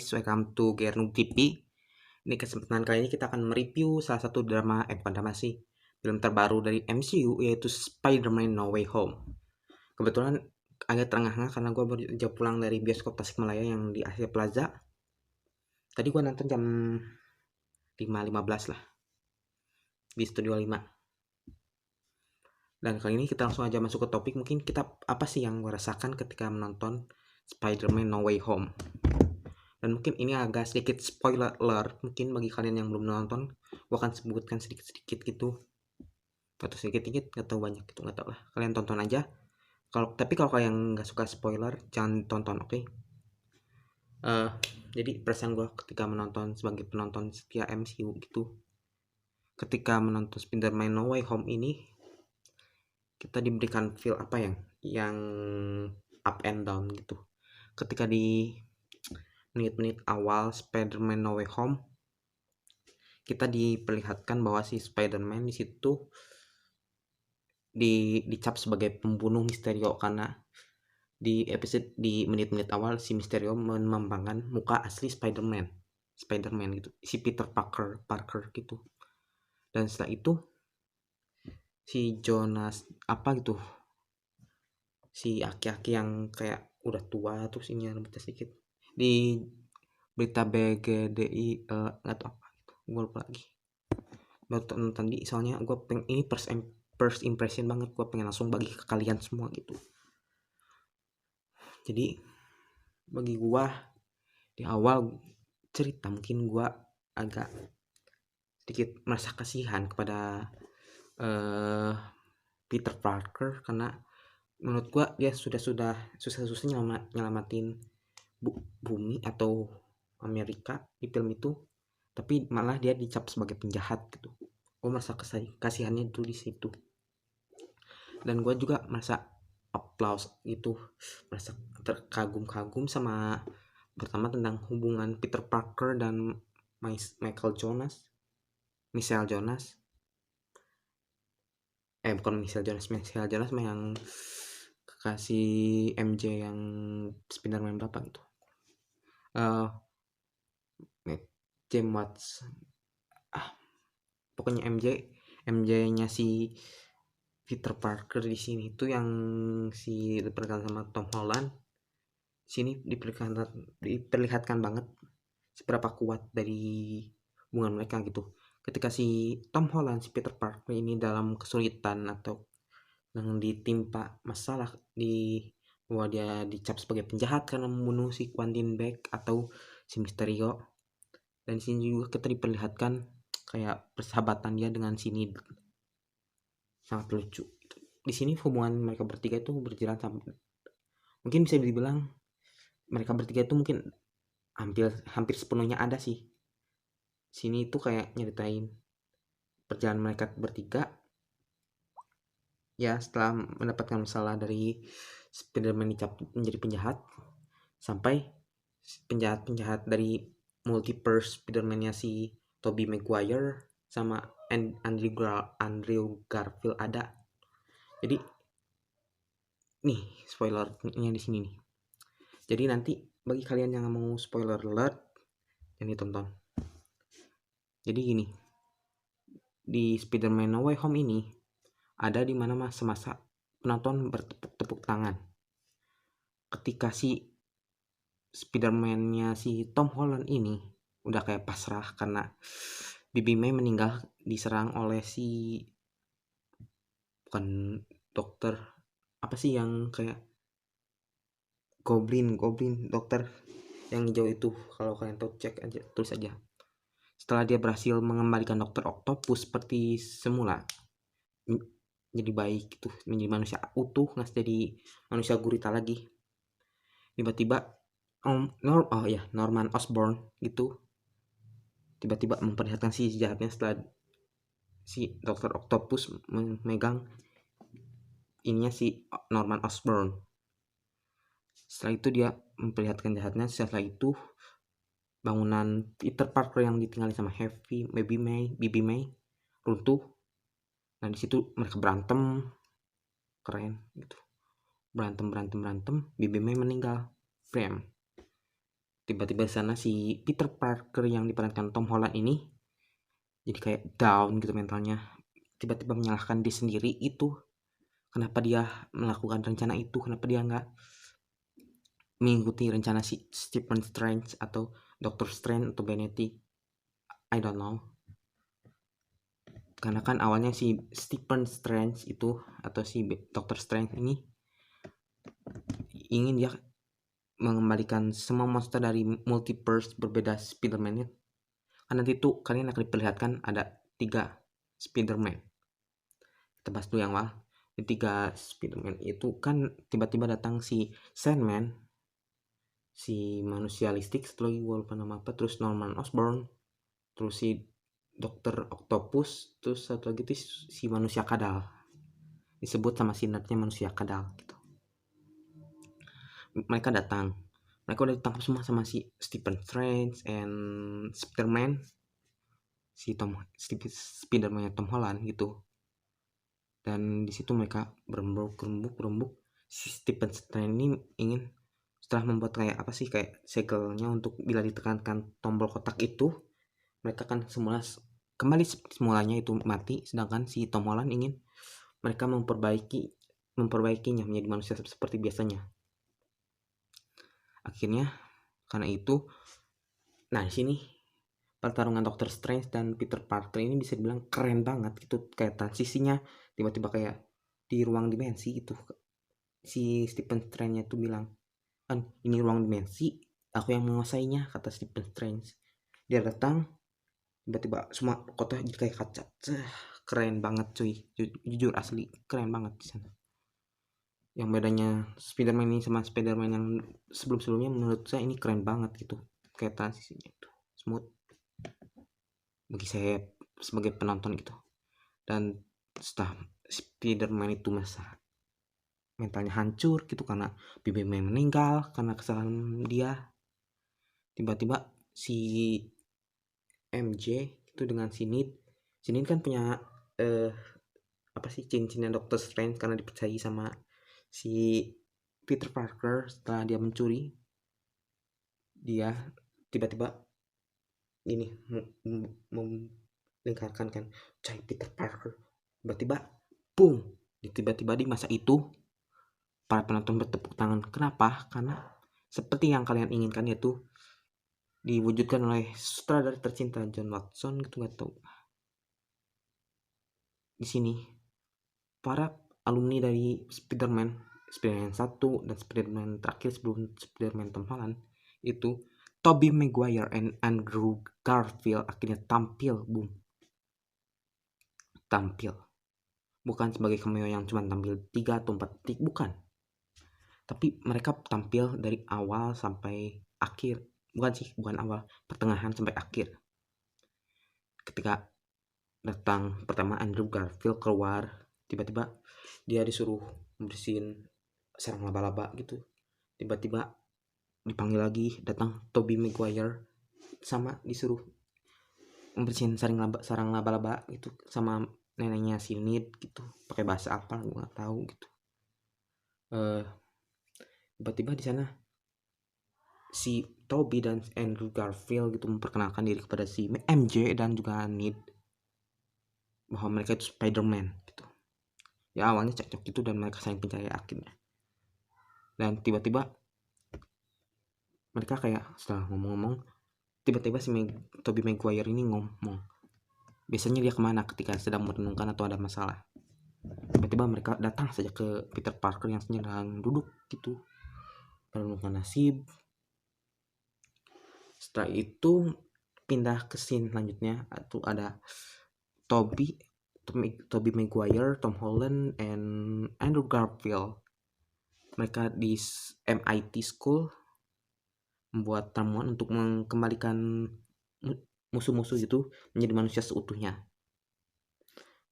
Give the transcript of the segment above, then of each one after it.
guys, welcome to Gernu TV. Ini kesempatan kali ini kita akan mereview salah satu bukan drama sih, film terbaru dari MCU yaitu Spider-Man No Way Home. Kebetulan agak terengah-engah karena gue baru aja pulang dari bioskop Tasikmalaya yang di Asia Plaza. Tadi gue nonton jam 5.15 lah di Studio 5. Dan kali ini kita langsung aja masuk ke topik. Mungkin kita apa sih yang gue rasakan ketika menonton Spider-Man No Way Home. Dan mungkin ini agak sedikit spoiler alert mungkin bagi kalian yang belum nonton. Gue akan sebutkan sedikit-sedikit gitu, atau sedikit-sedikit, gak tahu banyak gitu, gak tahu lah, kalian tonton aja. Tapi kalau kalian nggak suka spoiler jangan tonton, oke? Jadi perasaan gue ketika menonton sebagai penonton setia MCU gitu, ketika menonton Spider-Man No Way Home ini, kita diberikan feel apa yang up and down gitu. Ketika di menit-menit awal Spider-Man No Way Home, kita diperlihatkan bahwa si Spider-Man di situ dicap sebagai pembunuh Mysterio, karena di menit-menit awal si Mysterio mengembangkan muka asli Spider-Man gitu, si Peter Parker gitu. Dan setelah itu si Jonas gitu, si aki-aki yang kayak udah tua terus ini rambutnya sedikit, di berita BGDI nggak tahu apa gitu, gue lupa lagi. Baru nonton soalnya gue pengen, ini first impression banget, gue pengen langsung bagi ke kalian semua gitu. Jadi bagi gue di awal cerita mungkin gue agak sedikit merasa kasihan kepada Peter Parker, karena menurut gue dia sudah susah-susah nyelamatin bumi atau Amerika di film itu, tapi malah dia dicap sebagai penjahat gitu. Gue merasa kasihannya dulu di situ. Dan gue juga merasa applause gitu, merasa terkagum-kagum sama pertama tentang hubungan Peter Parker dan Michael Jonas. Bukan Michael Jonas mah yang kekasih MJ yang Spider-Man berapa gitu. James Watts. Pokoknya MJ-nya si Peter Parker di sini tuh yang si diperkenalkan sama Tom Holland. Sini diperlihatkan banget seberapa kuat dari hubungan mereka gitu. Ketika si Tom Holland, si Peter Parker ini dalam kesulitan atau yang ditimpa masalah bahwa dia dicap sebagai penjahat karena membunuh si Quentin Beck atau si Mysterio. Dan di sini juga kita diperlihatkan kayak persahabatan dia dengan si Ned, sangat lucu. Di sini hubungan mereka bertiga itu berjalan sampai, mungkin bisa dibilang mereka bertiga itu mungkin hampir sepenuhnya ada sih. Sini itu kayak nyeritain perjalanan mereka bertiga ya, setelah mendapatkan masalah dari Spider-Man dicap menjadi penjahat, sampai penjahat-penjahat dari multiverse Spider-Man-nya si Tobey Maguire sama Andrew Garfield ada. Jadi nih spoilernya di sini nih. Jadi nanti bagi kalian yang mau spoiler alert, jangan ditonton. Jadi gini, di Spider-Man No Way Home ini ada di mana masa penonton bertepuk tangan ketika si Spider-Man-nya si Tom Holland ini udah kayak pasrah karena Bibi May meninggal diserang oleh si, bukan dokter, apa sih yang kayak Goblin dokter yang hijau itu, kalau kalian tahu cek aja, tulis aja. Setelah dia berhasil mengembalikan Dokter Octopus seperti semula, jadi baik gitu, menjadi manusia utuh, nggak jadi manusia gurita lagi, tiba-tiba Norman Osborn gitu tiba-tiba memperlihatkan si jahatnya setelah si Dokter Octopus memegang ininya si Norman Osborn. Setelah itu dia memperlihatkan jahatnya. Setelah itu bangunan Peter Parker yang ditinggali sama Bibi May runtuh. Nah di situ mereka berantem, keren gitu, berantem. Bibi May meninggal. Tiba-tiba di sana si Peter Parker yang diperankan Tom Holland ini jadi kayak down gitu mentalnya, tiba-tiba menyalahkan diri sendiri. Itu kenapa dia melakukan rencana itu, kenapa dia nggak mengikuti rencana si Stephen Strange atau Doctor Strange atau Benedict, I don't know. Karena kan awalnya si Stephen Strange itu atau si Doctor Strange ini ingin dia mengembalikan semua monster dari multiverse berbeda Spider-Man ya. Kan nanti tuh kalian akan diperlihatkan ada 3 Spider-Man. Kita bahas dulu yang awal. Di 3 Spider-Man itu kan tiba-tiba datang si Sandman, si manusia listrik, satu lagi gue lupa nama apa, terus Norman Osborn, terus si Dokter Octopus, terus satu lagi tuh si manusia kadal. Disebut sama sinetnya manusia kadal gitu. Mereka datang. Mereka udah ditangkap semua sama si Stephen Strange and Spider-Man. Si Spider-Man Tom Holland gitu. Dan di situ mereka berembuk. Si Stephen Strange ini ingin setelah membuat kayak apa sih, kayak segelnya untuk bila ditekankan tombol kotak itu, mereka kan semula kembali semulanya itu mati, sedangkan si Tom Holland ingin mereka memperbaikinya menjadi manusia seperti biasanya. Akhirnya karena itu, nah di sini pertarungan Doctor Strange dan Peter Parker ini bisa dibilang keren banget gitu, kayak transisinya tiba-tiba kayak di ruang dimensi gitu. Si Stephen Strange itu bilang, kan ini ruang dimensi, aku yang menguasainya, kata Stephen Strange. Dia datang, tiba-tiba semua kota jadi kayak kaca. Keren banget cuy, jujur asli keren banget di sana. Yang bedanya Spider-Man ini sama Spider-Man yang sebelum-sebelumnya menurut saya ini keren banget gitu, kayak transisinya itu smooth bagi saya sebagai penonton gitu. Dan setelah Spider-Man itu masa mentalnya hancur gitu karena Bibi May meninggal karena kesalahan dia, tiba-tiba si MJ itu dengan Sinit kan punya apa sih, cincinnya Doctor Strange karena dipercayai sama si Peter Parker. Setelah dia mencuri, dia tiba-tiba ini melingkarkan kan, cari Peter Parker. Tiba-tiba boom, tiba-tiba di masa itu para penonton bertepuk tangan. Kenapa? Karena seperti yang kalian inginkan, yaitu diwujudkan oleh sutradara tercinta John Watson gitu, nggak tahu. Di sini para alumni dari Spider-Man 1 dan Spider-Man terakhir sebelum Spider-Man Tom Holland itu, Tobey Maguire and Andrew Garfield akhirnya tampil, bukan sebagai cameo yang cuma tampil 3 atau 4 detik, bukan, tapi mereka tampil dari awal sampai akhir. Bukan awal, pertengahan sampai akhir. Ketika datang pertama Andrew Garfield keluar, tiba-tiba dia disuruh membersihin sarang laba-laba gitu. Tiba-tiba dipanggil lagi, datang Tobey Maguire sama disuruh membersihin sarang laba-laba gitu sama neneknya si Ned gitu, pakai bahasa apa gue nggak tahu gitu. Tiba-tiba di sana si Tobey dan Andrew Garfield gitu memperkenalkan diri kepada si MJ dan juga Ned bahwa mereka itu Spider-Man gitu. Ya awalnya cekcok gitu dan mereka saling percaya akhirnya. Dan tiba-tiba mereka kayak setelah ngomong-ngomong, tiba-tiba si Tobey Maguire ini ngomong. Biasanya dia kemana ketika sedang merenungkan atau ada masalah. Tiba-tiba mereka datang saja ke Peter Parker yang sedang duduk gitu, merenungkan nasib. Setelah itu pindah ke scene selanjutnya, atau ada Tobey Maguire, Tom Holland, and Andrew Garfield. Mereka di MIT School membuat ramuan untuk mengembalikan musuh-musuh itu menjadi manusia seutuhnya.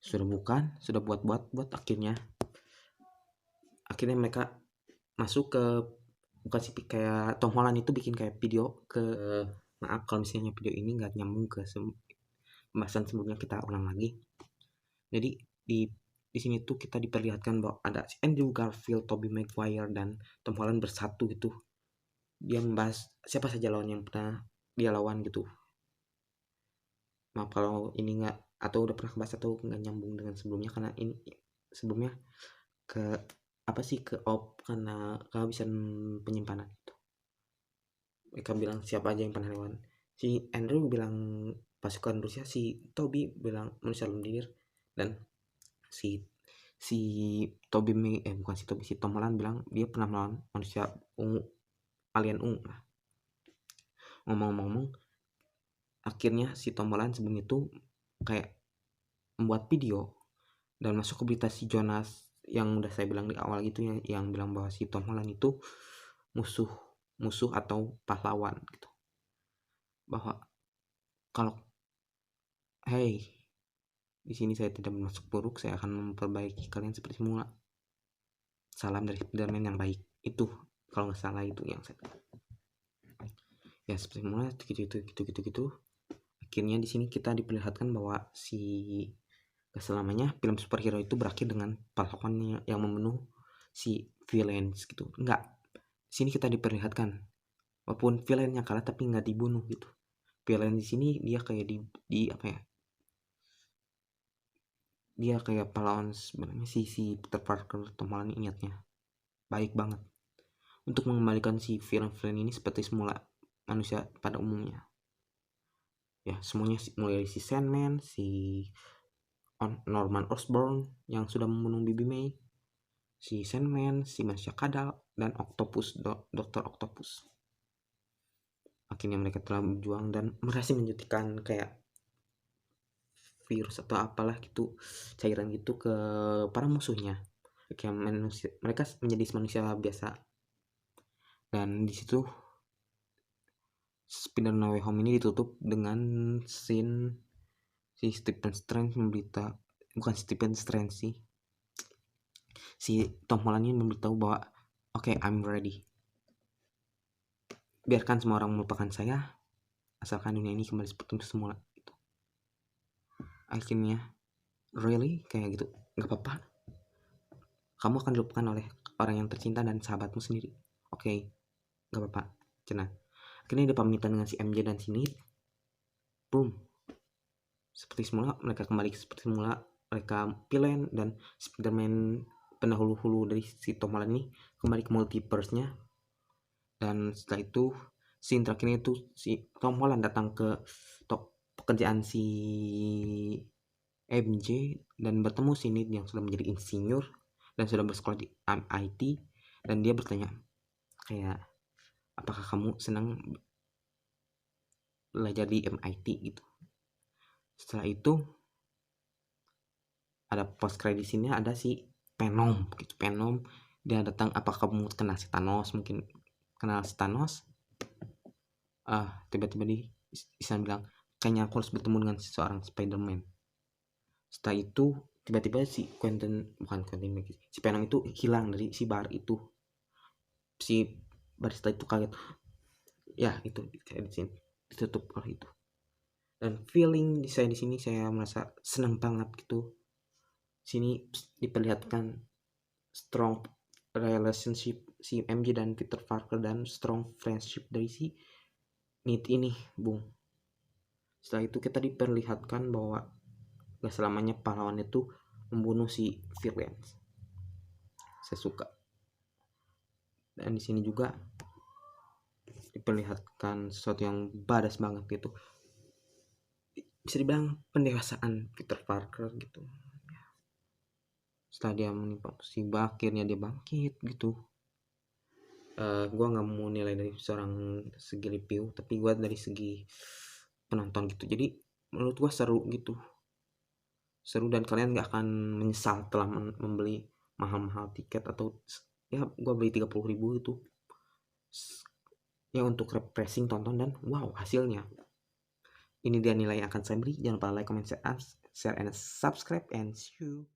Sudah buat akhirnya mereka masuk ke, bukan sih, kayak Tom Holland itu bikin kayak video ke, maaf kalau misalnya video ini nggak nyambung ke pembahasan sebelumnya, kita ulang lagi. Jadi di sini tuh kita diperlihatkan bahwa ada Andrew Garfield, Tobey Maguire, dan Tom Holland bersatu gitu dia membahas siapa saja lawan yang pernah dia lawan gitu. Maaf kalau ini nggak atau udah pernah bahas atau nggak nyambung dengan sebelumnya, karena ini sebelumnya ke apa sih ke op karena kehabisan penyimpanan gitu. Mereka bilang siapa aja yang pernah lawan. Si Andrew bilang pasukan Rusia, si Toby bilang manusia lendir, dan si si bukan si Toby, si Tom Holland bilang dia pernah melawan manusia ungu, alien ungu. Nah, ngomong-ngomong, akhirnya si Tom Holland sebelum itu kayak membuat video dan masuk ke berita si Jonas yang udah saya bilang di awal gitu ya, yang bilang bahwa si Tom Holland itu musuh atau pahlawan gitu. Bahwa kalau hey, di sini saya tidak bermaksud buruk, saya akan memperbaiki kalian seperti semula. Salam dari Spiderman yang baik. Itu kalau nggak salah itu yang saya ya seperti semula gitu. Akhirnya di sini kita diperlihatkan bahwa si gak selamanya film superhero itu berakhir dengan pahlawan yang membunuh si villains gitu. Enggak. Di sini kita diperlihatkan walaupun villainnya kalah tapi nggak dibunuh gitu. Villain di sini dia kayak di apa ya? Dia kayak pahlawan sebenarnya si Peter Parker, Tom Holland ingatnya. Baik banget untuk mengembalikan si villain ini seperti semula manusia pada umumnya. Ya, semuanya mulai dari si Sandman, si Norman Osborn yang sudah membunuh Bibi May, si Sandman, si manusia kadal, dan Octopus, Dr. Octopus. Akhirnya mereka telah berjuang dan berhasil menjadikan kayak virus atau apalah gitu, cairan gitu ke para musuhnya. Kayak manusia, mereka menjadi manusia biasa. Dan di situ Spider-Man No Way Home ini ditutup dengan scene si Stephen Strange bukan Stephen Strange sih, si Tom Holland ini memberitahu bahwa oke, I'm ready. Biarkan semua orang melupakan saya, asalkan dunia ini kembali seperti semula. Gitu. Akhirnya, really kayak gitu, nggak apa-apa. Kamu akan dilupakan oleh orang yang tercinta dan sahabatmu sendiri. Oke, nggak apa-apa. Cenah. Akhirnya dia pamitan dengan si MJ dan si Nate. Boom. Seperti semula, mereka kembali seperti semula. Mereka villain dan Spider-Man pendahulu dari si Tom Holland ini kembali ke multiverse-nya. Dan setelah itu scene terakhirnya itu si Tom Holland datang ke pekerjaan si MJ dan bertemu si Nate yang sudah menjadi insinyur dan sudah bersekolah di MIT, dan dia bertanya kayak, apakah kamu senang belajar di MIT gitu. Setelah itu ada post credit scene-nya, ada si Venom gitu. Venom dia datang, apakah kamu kenal si Thanos, mungkin kenal si Thanos. Tiba-tiba di Isan bilang kayaknya aku harus bertemu dengan seseorang Spider-Man. Setelah itu tiba-tiba si Venom itu hilang dari si bar itu. Si barista itu kaget, ya itu kayak di sini ditutup oleh itu. Dan feeling saya di sini saya merasa senang banget gitu. Sini diperlihatkan strong relationship si MJ dan Peter Parker dan strong friendship dari si Nate ini, Bung. Setelah itu kita diperlihatkan bahwa gak selamanya pahlawan itu membunuh si villains. Saya suka. Dan di sini juga diperlihatkan sesuatu yang badass banget gitu. Bisa dibilang pendewasaan Peter Parker gitu. Setelah dia menimpa musibah, akhirnya dia bangkit gitu. Gue nggak mau nilai dari seorang segi review, tapi gue dari segi penonton gitu. Jadi menurut gue seru gitu, seru dan kalian nggak akan menyesal telah membeli mahal-mahal tiket. Atau ya gue beli 30.000 itu ya untuk refreshing tonton, dan wow hasilnya. Ini dia nilai yang akan saya beri. Jangan lupa like, comment, share, and subscribe, and see you.